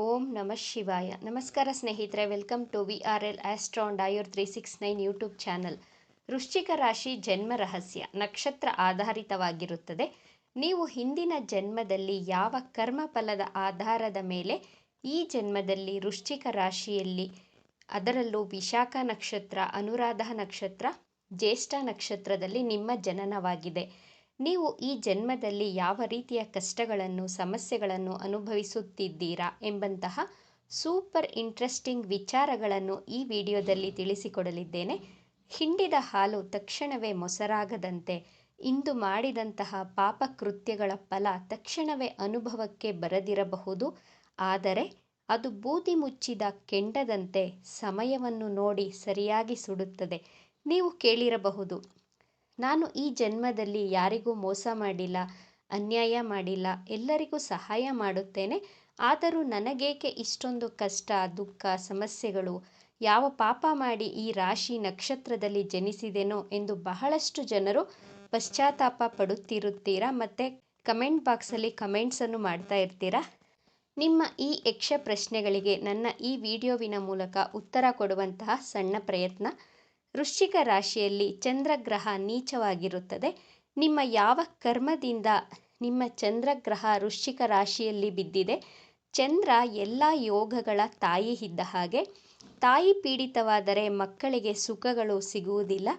ಓಂ ನಮಃ ಶಿವಾಯ. ನಮಸ್ಕಾರ ಸ್ನೇಹಿತರೆ, welcome to VRL astro and Ayur 369 YouTube channel. ವೃಶ್ಚಿಕ ರಾಶಿ ಜನ್ಮ ರಹಸ್ಯ ನಕ್ಷತ್ರ ಆಧಾರಿತವಾಗಿರುತ್ತದೆ. ನೀವು ಹಿಂದಿನ ಜನ್ಮದಲ್ಲಿ ಯಾವ ಕರ್ಮಫಲದ ಆಧಾರದ ಮೇಲೆ ಈ ಜನ್ಮದಲ್ಲಿ ವೃಶ್ಚಿಕ ರಾಶಿಯಲ್ಲಿ, ಅದರಲ್ಲೂ ವಿಶಾಖ ನಕ್ಷತ್ರ, ಅನುರಾಧ ನಕ್ಷತ್ರ, ಜ್ಯೇಷ್ಠ ನಕ್ಷತ್ರದಲ್ಲಿ ನಿಮ್ಮ ಜನನವಾಗಿದೆ. ನೀವು ಈ ಜನ್ಮದಲ್ಲಿ ಯಾವ ರೀತಿಯ ಕಷ್ಟಗಳನ್ನು, ಸಮಸ್ಯೆಗಳನ್ನು ಅನುಭವಿಸುತ್ತಿದ್ದೀರಾ ಎಂಬಂತಹ ಸೂಪರ್ ಇಂಟ್ರೆಸ್ಟಿಂಗ್ ವಿಚಾರಗಳನ್ನು ಈ ವಿಡಿಯೋದಲ್ಲಿ ತಿಳಿಸಿಕೊಡಲಿದ್ದೇನೆ. ಹಿಂಡಿದ ಹಾಲು ತಕ್ಷಣವೇ ಮೊಸರಾಗದಂತೆ, ಇಂದು ಮಾಡಿದಂತಹ ಪಾಪ ಕೃತ್ಯಗಳ ಫಲ ತಕ್ಷಣವೇ ಅನುಭವಕ್ಕೆ ಬರದಿರಬಹುದು. ಆದರೆ ಅದು ಬೂದಿ ಮುಚ್ಚಿದ ಕೆಂಡದಂತೆ ಸಮಯವನ್ನು ನೋಡಿ ಸರಿಯಾಗಿ ಸುಡುತ್ತದೆ. ನೀವು ಕೇಳಿರಬಹುದು, ನಾನು ಈ ಜನ್ಮದಲ್ಲಿ ಯಾರಿಗೂ ಮೋಸ ಮಾಡಿಲ್ಲ, ಅನ್ಯಾಯ ಮಾಡಿಲ್ಲ, ಎಲ್ಲರಿಗೂ ಸಹಾಯ ಮಾಡುತ್ತೇನೆ, ಆದರೂ ನನಗೇಕೆ ಇಷ್ಟೊಂದು ಕಷ್ಟ, ದುಃಖ, ಸಮಸ್ಯೆಗಳು, ಯಾವ ಪಾಪ ಮಾಡಿ ಈ ರಾಶಿ ನಕ್ಷತ್ರದಲ್ಲಿ ಜನಿಸಿದೆನೋ ಎಂದು ಬಹಳಷ್ಟು ಜನರು ಪಶ್ಚಾತ್ತಾಪ ಪಡುತ್ತಿರುತ್ತೀರಾ ಮತ್ತು ಕಮೆಂಟ್ ಬಾಕ್ಸಲ್ಲಿ ಕಮೆಂಟ್ಸನ್ನು ಮಾಡ್ತಾ ಇರ್ತೀರಾ. ನಿಮ್ಮ ಈ ಯಕ್ಷ ಪ್ರಶ್ನೆಗಳಿಗೆ ನನ್ನ ಈ ವಿಡಿಯೋವಿನ ಮೂಲಕ ಉತ್ತರ ಕೊಡುವಂತಹ ಸಣ್ಣ ಪ್ರಯತ್ನ. ವೃಶ್ಚಿಕ ರಾಶಿಯಲ್ಲಿ ಚಂದ್ರಗ್ರಹ ನೀಚವಾಗಿರುತ್ತದೆ. ನಿಮ್ಮ ಯಾವ ಕರ್ಮದಿಂದ ನಿಮ್ಮ ಚಂದ್ರಗ್ರಹ ವೃಶ್ಚಿಕ ರಾಶಿಯಲ್ಲಿ ಬಿದ್ದಿದೆ? ಚಂದ್ರ ಎಲ್ಲ ಯೋಗಗಳ ತಾಯಿ ಇದ್ದ ಹಾಗೆ. ತಾಯಿ ಪೀಡಿತವಾದರೆ ಮಕ್ಕಳಿಗೆ ಸುಖಗಳು ಸಿಗುವುದಿಲ್ಲ.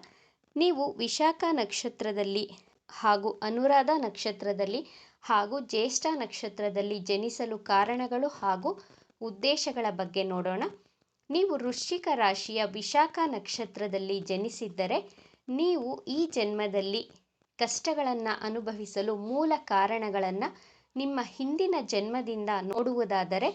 ನೀವು ವಿಶಾಖ ನಕ್ಷತ್ರದಲ್ಲಿ ಹಾಗೂ ಅನುರಾಧ ನಕ್ಷತ್ರದಲ್ಲಿ ಹಾಗೂ ಜ್ಯೇಷ್ಠ ನಕ್ಷತ್ರದಲ್ಲಿ ಜನಿಸಲು ಕಾರಣಗಳು ಹಾಗೂ ಉದ್ದೇಶಗಳ ಬಗ್ಗೆ ನೋಡೋಣ. ನೀವು ವೃಶ್ಚಿಕ ರಾಶಿಯ ವಿಶಾಖ ನಕ್ಷತ್ರದಲ್ಲಿ ಜನಿಸಿದ್ದರೆ ನೀವು ಈ ಜನ್ಮದಲ್ಲಿ ಕಷ್ಟಗಳನ್ನು ಅನುಭವಿಸಲು ಮೂಲ ಕಾರಣಗಳನ್ನು ನಿಮ್ಮ ಹಿಂದಿನ ಜನ್ಮದಿಂದ ನೋಡುವುದಾದರೆ,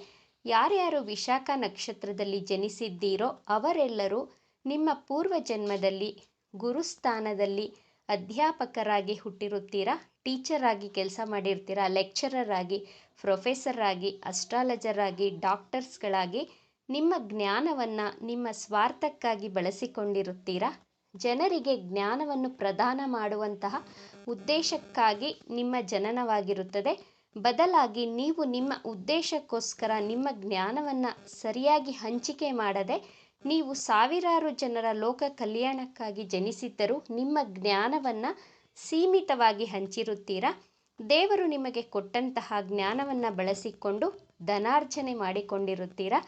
ಯಾರ್ಯಾರು ವಿಶಾಖ ನಕ್ಷತ್ರದಲ್ಲಿ ಜನಿಸಿದ್ದೀರೋ ಅವರೆಲ್ಲರೂ ನಿಮ್ಮ ಪೂರ್ವ ಜನ್ಮದಲ್ಲಿ ಗುರುಸ್ಥಾನದಲ್ಲಿ ಅಧ್ಯಾಪಕರಾಗಿ ಹುಟ್ಟಿರುತ್ತೀರಾ, ಟೀಚರ್ ಆಗಿ ಕೆಲಸ ಮಾಡಿರ್ತೀರಾ, ಲೆಕ್ಚರರ್ ಆಗಿ, ಪ್ರೊಫೆಸರ್ ಆಗಿ, ಅಸ್ಟ್ರಾಲಜರ್ ಆಗಿ, ಡಾಕ್ಟರ್ಸ್ಗಳಾಗಿ ನಿಮ್ಮ ಜ್ಞಾನವನ್ನು ನಿಮ್ಮ ಸ್ವಾರ್ಥಕ್ಕಾಗಿ ಬಳಸಿಕೊಂಡಿರುತ್ತೀರಾ. ಜನರಿಗೆ ಜ್ಞಾನವನ್ನು ಪ್ರದಾನ ಮಾಡುವಂತಹ ಉದ್ದೇಶಕ್ಕಾಗಿ ನಿಮ್ಮ ಜನನವಾಗಿರುತ್ತದೆ. ಬದಲಾಗಿ ನೀವು ನಿಮ್ಮ ಉದ್ದೇಶಕ್ಕೋಸ್ಕರ ನಿಮ್ಮ ಜ್ಞಾನವನ್ನು ಸರಿಯಾಗಿ ಹಂಚಿಕೆ ಮಾಡದೆ ನೀವು ಸಾವಿರಾರು ಜನರ ಲೋಕ ಕಲ್ಯಾಣಕ್ಕಾಗಿ ಜನಿಸಿದ್ದರೂ ನಿಮ್ಮ ಜ್ಞಾನವನ್ನು ಸೀಮಿತವಾಗಿ ಹಂಚಿರುತ್ತೀರಾ. ದೇವರು ನಿಮಗೆ ಕೊಟ್ಟಂತಹ ಜ್ಞಾನವನ್ನು ಬಳಸಿಕೊಂಡು ಧನಾರ್ಜನೆ ಮಾಡಿಕೊಂಡಿರುತ್ತೀರಾ.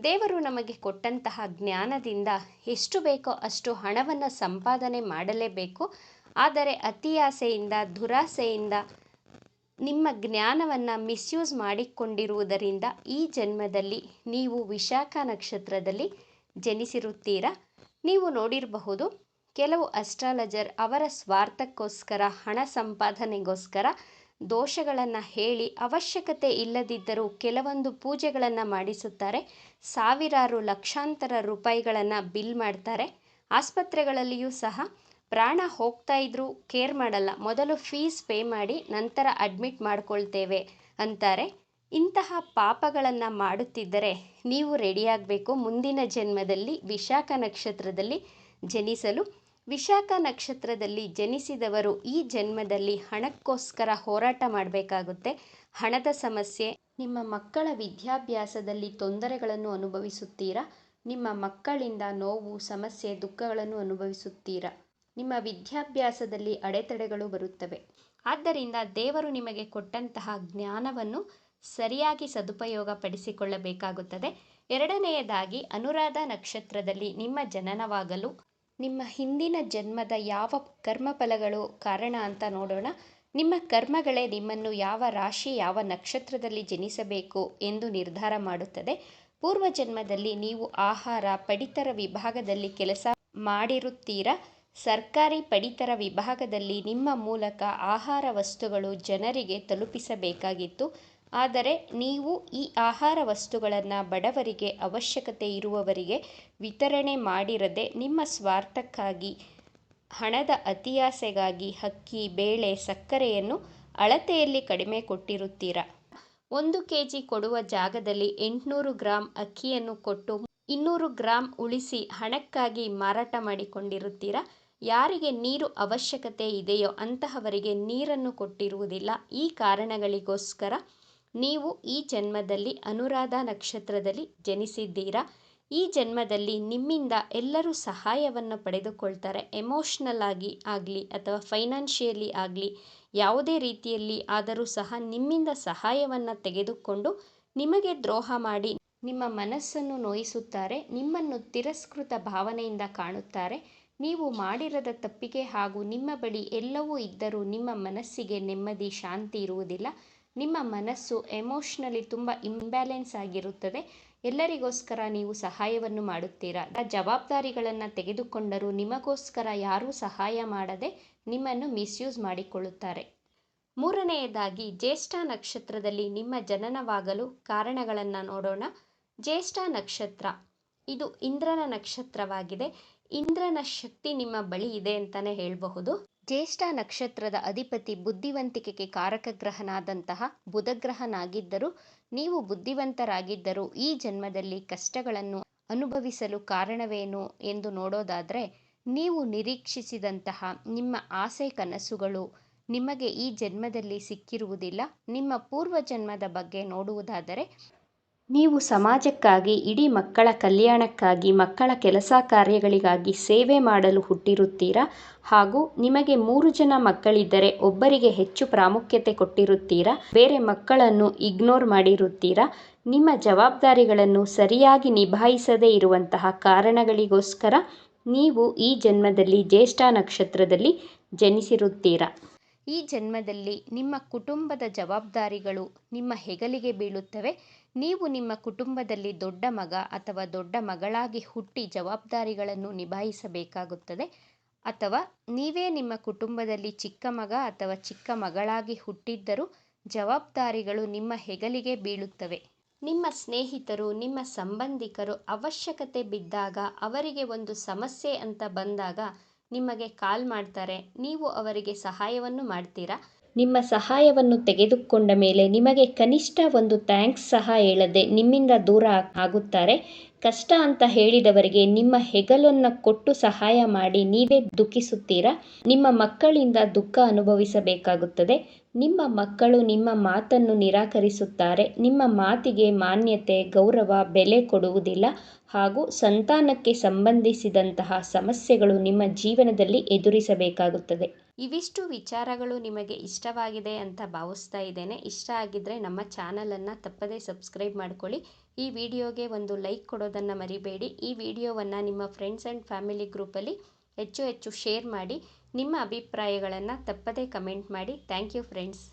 ದೇವರು ನಮಗೆ ಕೊಟ್ಟಂತಹ ಜ್ಞಾನದಿಂದ ಎಷ್ಟು ಬೇಕೋ ಅಷ್ಟು ಹಣವನ್ನು ಸಂಪಾದನೆ ಮಾಡಲೇಬೇಕು. ಆದರೆ ಅತಿ ಆಸೆಯಿಂದ, ದುರಾಸೆಯಿಂದ ನಿಮ್ಮ ಜ್ಞಾನವನ್ನು ಮಿಸ್ಯೂಸ್ ಮಾಡಿಕೊಂಡಿರುವುದರಿಂದ ಈ ಜನ್ಮದಲ್ಲಿ ನೀವು ವಿಶಾಖ ನಕ್ಷತ್ರದಲ್ಲಿ ಜನಿಸಿರುತ್ತೀರಾ. ನೀವು ನೋಡಿರಬಹುದು, ಕೆಲವು ಅಸ್ಟ್ರಾಲಜರ್ ಅವರ ಸ್ವಾರ್ಥಕ್ಕೋಸ್ಕರ, ಹಣ ಸಂಪಾದನೆಗೋಸ್ಕರ ದೋಷಗಳನ್ನು ಹೇಳಿ ಅವಶ್ಯಕತೆ ಇಲ್ಲದಿದ್ದರೂ ಕೆಲವೊಂದು ಪೂಜೆಗಳನ್ನು ಮಾಡಿಸುತ್ತಾರೆ. ಸಾವಿರಾರು ಲಕ್ಷಾಂತರ ರೂಪಾಯಿಗಳನ್ನು ಬಿಲ್ ಮಾಡ್ತಾರೆ. ಆಸ್ಪತ್ರೆಗಳಲ್ಲಿಯೂ ಸಹ ಪ್ರಾಣ ಹೋಗ್ತಾ ಇದ್ರೂ ಕೇರ್ ಮಾಡಲ್ಲ, ಮೊದಲು ಫೀಸ್ ಪೇ ಮಾಡಿ ನಂತರ ಅಡ್ಮಿಟ್ ಮಾಡ್ಕೊಳ್ತೇವೆ ಅಂತಾರೆ. ಇಂತಹ ಪಾಪಗಳನ್ನು ಮಾಡುತ್ತಿದ್ದರೆ ನೀವು ರೆಡಿಯಾಗಬೇಕು ಮುಂದಿನ ಜನ್ಮದಲ್ಲಿ ವಿಶಾಖ ನಕ್ಷತ್ರದಲ್ಲಿ ಜನಿಸಲು. ವಿಶಾಖ ನಕ್ಷತ್ರದಲ್ಲಿ ಜನಿಸಿದವರು ಈ ಜನ್ಮದಲ್ಲಿ ಹಣಕ್ಕೋಸ್ಕರ ಹೋರಾಟ ಮಾಡಬೇಕಾಗುತ್ತೆ. ಹಣದ ಸಮಸ್ಯೆ, ನಿಮ್ಮ ಮಕ್ಕಳ ವಿದ್ಯಾಭ್ಯಾಸದಲ್ಲಿ ತೊಂದರೆಗಳನ್ನು ಅನುಭವಿಸುತ್ತೀರಾ, ನಿಮ್ಮ ಮಕ್ಕಳಿಂದ ನೋವು, ಸಮಸ್ಯೆ, ದುಃಖಗಳನ್ನು ಅನುಭವಿಸುತ್ತೀರಾ, ನಿಮ್ಮ ವಿದ್ಯಾಭ್ಯಾಸದಲ್ಲಿ ಅಡೆತಡೆಗಳು ಬರುತ್ತವೆ. ಆದ್ದರಿಂದ ದೇವರು ನಿಮಗೆ ಕೊಟ್ಟಂತಹ ಜ್ಞಾನವನ್ನು ಸರಿಯಾಗಿ ಸದುಪಯೋಗ ಪಡಿಸಿಕೊಳ್ಳಬೇಕಾಗುತ್ತದೆ. ಎರಡನೆಯದಾಗಿ, ಅನುರಾಧ ನಕ್ಷತ್ರದಲ್ಲಿ ನಿಮ್ಮ ಜನನವಾಗಲು ನಿಮ್ಮ ಹಿಂದಿನ ಜನ್ಮದ ಯಾವ ಕರ್ಮಫಲಗಳು ಕಾರಣ ಅಂತ ನೋಡೋಣ. ನಿಮ್ಮ ಕರ್ಮಗಳೇ ನಿಮ್ಮನ್ನು ಯಾವ ರಾಶಿ, ಯಾವ ನಕ್ಷತ್ರದಲ್ಲಿ ಜನಿಸಬೇಕು ಎಂದು ನಿರ್ಧಾರ ಮಾಡುತ್ತದೆ. ಪೂರ್ವ ಜನ್ಮದಲ್ಲಿ ನೀವು ಆಹಾರ ಪಡಿತರ ವಿಭಾಗದಲ್ಲಿ ಕೆಲಸ ಮಾಡಿರುತ್ತೀರಾ. ಸರ್ಕಾರಿ ಪಡಿತರ ವಿಭಾಗದಲ್ಲಿ ನಿಮ್ಮ ಮೂಲಕ ಆಹಾರ ವಸ್ತುಗಳು ಜನರಿಗೆ ತಲುಪಿಸಬೇಕಾಗಿತ್ತು. ಆದರೆ ನೀವು ಈ ಆಹಾರ ವಸ್ತುಗಳನ್ನು ಬಡವರಿಗೆ, ಅವಶ್ಯಕತೆ ಇರುವವರಿಗೆ ವಿತರಣೆ ಮಾಡಿರದೆ ನಿಮ್ಮ ಸ್ವಾರ್ಥಕ್ಕಾಗಿ, ಹಣದ ಅತಿಯಾಸೆಗಾಗಿ ಅಕ್ಕಿ, ಬೇಳೆ, ಸಕ್ಕರೆಯನ್ನು ಅಳತೆಯಲ್ಲಿ ಕಡಿಮೆ ಕೊಟ್ಟಿರುತ್ತೀರಾ. 1 kg ಕೊಡುವ ಜಾಗದಲ್ಲಿ 800 ಗ್ರಾಂ ಅಕ್ಕಿಯನ್ನು ಕೊಟ್ಟು 200 ಗ್ರಾಂ ಉಳಿಸಿ ಹಣಕ್ಕಾಗಿ ಮಾರಾಟ ಮಾಡಿಕೊಂಡಿರುತ್ತೀರಾ. ಯಾರಿಗೆ ನೀರು ಅವಶ್ಯಕತೆ ಇದೆಯೋ ಅಂತಹವರಿಗೆ ನೀರನ್ನು ಕೊಟ್ಟಿರುವುದಿಲ್ಲ. ಈ ಕಾರಣಗಳಿಗೋಸ್ಕರ ನೀವು ಈ ಜನ್ಮದಲ್ಲಿ ಅನುರಾಧ ನಕ್ಷತ್ರದಲ್ಲಿ ಜನಿಸಿದ್ದೀರಾ. ಈ ಜನ್ಮದಲ್ಲಿ ನಿಮ್ಮಿಂದ ಎಲ್ಲರೂ ಸಹಾಯವನ್ನು ಪಡೆದುಕೊಳ್ತಾರೆ. ಎಮೋಷ್ನಲ್ ಆಗಿ ಆಗಲಿ ಅಥವಾ ಫೈನಾನ್ಷಿಯಲಿ ಆಗಲಿ ಯಾವುದೇ ರೀತಿಯಲ್ಲಿ ಆದರೂ ಸಹ ನಿಮ್ಮಿಂದ ಸಹಾಯವನ್ನು ತೆಗೆದುಕೊಂಡು ನಿಮಗೆ ದ್ರೋಹ ಮಾಡಿ ನಿಮ್ಮ ಮನಸ್ಸನ್ನು ನೋಯಿಸುತ್ತಾರೆ. ನಿಮ್ಮನ್ನು ತಿರಸ್ಕೃತ ಭಾವನೆಯಿಂದ ಕಾಣುತ್ತಾರೆ. ನೀವು ಮಾಡಿರದ ತಪ್ಪಿಗೆ ಹಾಗೂ ನಿಮ್ಮ ಬಳಿ ಎಲ್ಲವೂ ಇದ್ದರೂ ನಿಮ್ಮ ಮನಸ್ಸಿಗೆ ನೆಮ್ಮದಿ ಶಾಂತಿ ಇರುವುದಿಲ್ಲ. ನಿಮ್ಮ ಮನಸ್ಸು ಎಮೋಷ್ನಲಿ ತುಂಬ ಇಂಬ್ಯಾಲೆನ್ಸ್ ಆಗಿರುತ್ತದೆ. ಎಲ್ಲರಿಗೋಸ್ಕರ ನೀವು ಸಹಾಯವನ್ನು ಮಾಡುತ್ತೀರಾ. ಜವಾಬ್ದಾರಿಗಳನ್ನು ತೆಗೆದುಕೊಂಡರೂ ನಿಮಗೋಸ್ಕರ ಯಾರೂ ಸಹಾಯ ಮಾಡದೆ ನಿಮ್ಮನ್ನು ಮಿಸ್ಯೂಸ್ ಮಾಡಿಕೊಳ್ಳುತ್ತಾರೆ. ಮೂರನೆಯದಾಗಿ ಜ್ಯೇಷ್ಠ ನಕ್ಷತ್ರದಲ್ಲಿ ನಿಮ್ಮ ಜನನವಾಗಲು ಕಾರಣಗಳನ್ನು ನೋಡೋಣ. ಜ್ಯೇಷ್ಠ ನಕ್ಷತ್ರ ಇದು ಇಂದ್ರನ ನಕ್ಷತ್ರವಾಗಿದೆ. ಇಂದ್ರನ ಶಕ್ತಿ ನಿಮ್ಮ ಬಳಿ ಇದೆ ಅಂತಲೇ ಹೇಳಬಹುದು. ಜ್ಯೇಷ್ಠ ನಕ್ಷತ್ರದ ಅಧಿಪತಿ ಬುದ್ಧಿವಂತಿಕೆಗೆ ಕಾರಕ ಗ್ರಹನಾದಂತಹ ಬುಧಗ್ರಹನಾಗಿದ್ದರೂ ನೀವು ಬುದ್ಧಿವಂತರಾಗಿದ್ದರೂ ಈ ಜನ್ಮದಲ್ಲಿ ಕಷ್ಟಗಳನ್ನು ಅನುಭವಿಸಲು ಕಾರಣವೇನು ಎಂದು ನೋಡೋದಾದರೆ, ನೀವು ನಿರೀಕ್ಷಿಸಿದಂತಹ ನಿಮ್ಮ ಆಸೆ ಕನಸುಗಳು ನಿಮಗೆ ಈ ಜನ್ಮದಲ್ಲಿ ಸಿಕ್ಕಿರುವುದಿಲ್ಲ. ನಿಮ್ಮ ಪೂರ್ವಜನ್ಮದ ಬಗ್ಗೆ ನೋಡುವುದಾದರೆ, ನೀವು ಸಮಾಜಕ್ಕಾಗಿ, ಇಡೀ ಮಕ್ಕಳ ಕಲ್ಯಾಣಕ್ಕಾಗಿ, ಮಕ್ಕಳ ಕೆಲಸ ಕಾರ್ಯಗಳಿಗಾಗಿ ಸೇವೆ ಮಾಡಲು ಹುಟ್ಟಿರುತ್ತೀರಾ. ಹಾಗೂ ನಿಮಗೆ 3 ಜನ ಮಕ್ಕಳಿದ್ದರೆ ಒಬ್ಬರಿಗೆ ಹೆಚ್ಚು ಪ್ರಾಮುಖ್ಯತೆ ಕೊಟ್ಟಿರುತ್ತೀರಾ. ಬೇರೆ ಮಕ್ಕಳನ್ನು ಇಗ್ನೋರ್ ಮಾಡಿರುತ್ತೀರಾ. ನಿಮ್ಮ ಜವಾಬ್ದಾರಿಗಳನ್ನು ಸರಿಯಾಗಿ ನಿಭಾಯಿಸದೇ ಇರುವಂತಹ ಕಾರಣಗಳಿಗೋಸ್ಕರ ನೀವು ಈ ಜನ್ಮದಲ್ಲಿ ಜ್ಯೇಷ್ಠ ನಕ್ಷತ್ರದಲ್ಲಿ ಜನಿಸಿರುತ್ತೀರಾ. ಈ ಜನ್ಮದಲ್ಲಿ ನಿಮ್ಮ ಕುಟುಂಬದ ಜವಾಬ್ದಾರಿಗಳು ನಿಮ್ಮ ಹೆಗಲಿಗೆ ಬೀಳುತ್ತವೆ. ನೀವು ನಿಮ್ಮ ಕುಟುಂಬದಲ್ಲಿ ದೊಡ್ಡ ಮಗ ಅಥವಾ ದೊಡ್ಡ ಮಗಳಾಗಿ ಹುಟ್ಟಿ ಜವಾಬ್ದಾರಿಗಳನ್ನು ನಿಭಾಯಿಸಬೇಕಾಗುತ್ತದೆ. ಅಥವಾ ನೀವೇ ನಿಮ್ಮ ಕುಟುಂಬದಲ್ಲಿ ಚಿಕ್ಕ ಮಗ ಅಥವಾ ಚಿಕ್ಕ ಮಗಳಾಗಿ ಹುಟ್ಟಿದ್ದರೂ ಜವಾಬ್ದಾರಿಗಳು ನಿಮ್ಮ ಹೆಗಲಿಗೆ ಬೀಳುತ್ತವೆ. ನಿಮ್ಮ ಸ್ನೇಹಿತರು, ನಿಮ್ಮ ಸಂಬಂಧಿಕರು ಅವಶ್ಯಕತೆ ಬಿದ್ದಾಗ, ಅವರಿಗೆ ಒಂದು ಸಮಸ್ಯೆ ಅಂತ ಬಂದಾಗ ನಿಮಗೆ ಕಾಲ್ ಮಾಡ್ತಾರೆ. ನೀವು ಅವರಿಗೆ ಸಹಾಯವನ್ನು ಮಾಡ್ತೀರಾ. ನಿಮ್ಮ ಸಹಾಯವನ್ನು ತೆಗೆದುಕೊಂಡ ಮೇಲೆ ನಿಮಗೆ ಕನಿಷ್ಠ ಒಂದು ಥ್ಯಾಂಕ್ಸ್ ಸಹ ಹೇಳದೆ ನಿಮ್ಮಿಂದ ದೂರ ಆಗುತ್ತಾರೆ. ಕಷ್ಟ ಅಂತ ಹೇಳಿದವರಿಗೆ ನಿಮ್ಮ ಹೆಗಲನ್ನು ಕೊಟ್ಟು ಸಹಾಯ ಮಾಡಿ ನೀವೇ ದುಃಖಿಸುತ್ತೀರಾ. ನಿಮ್ಮ ಮಕ್ಕಳಿಂದ ದುಃಖ ಅನುಭವಿಸಬೇಕಾಗುತ್ತದೆ. ನಿಮ್ಮ ಮಕ್ಕಳು ನಿಮ್ಮ ಮಾತನ್ನು ನಿರಾಕರಿಸುತ್ತಾರೆ. ನಿಮ್ಮ ಮಾತಿಗೆ ಮಾನ್ಯತೆ, ಗೌರವ, ಬೆಲೆ ಕೊಡುವುದಿಲ್ಲ. ಹಾಗೂ ಸಂತಾನಕ್ಕೆ ಸಂಬಂಧಿಸಿದಂತಹ ಸಮಸ್ಯೆಗಳು ನಿಮ್ಮ ಜೀವನದಲ್ಲಿ ಎದುರಿಸಬೇಕಾಗುತ್ತದೆ. ಇವಿಷ್ಟು ವಿಚಾರಗಳು ನಿಮಗೆ ಇಷ್ಟವಾಗಿದೆ ಅಂತ ಭಾವಿಸ್ತಾ ಇದ್ದೇನೆ. ಇಷ್ಟ ಆಗಿದ್ದರೆ ನಮ್ಮ ಚಾನಲನ್ನು ತಪ್ಪದೇ ಸಬ್ಸ್ಕ್ರೈಬ್ ಮಾಡ್ಕೊಳ್ಳಿ. ಈ ವಿಡಿಯೋಗೆ ಒಂದು ಲೈಕ್ ಕೊಡೋದನ್ನು ಮರಿಬೇಡಿ. ಈ ವಿಡಿಯೋವನ್ನು ನಿಮ್ಮ ಫ್ರೆಂಡ್ಸ್ ಆ್ಯಂಡ್ ಫ್ಯಾಮಿಲಿ ಗ್ರೂಪಲ್ಲಿ ಹೆಚ್ಚು ಶೇರ್ ಮಾಡಿ. ನಿಮ್ಮ ಅಭಿಪ್ರಾಯಗಳನ್ನು ತಪ್ಪದೇ ಕಮೆಂಟ್ ಮಾಡಿ. Thank you friends.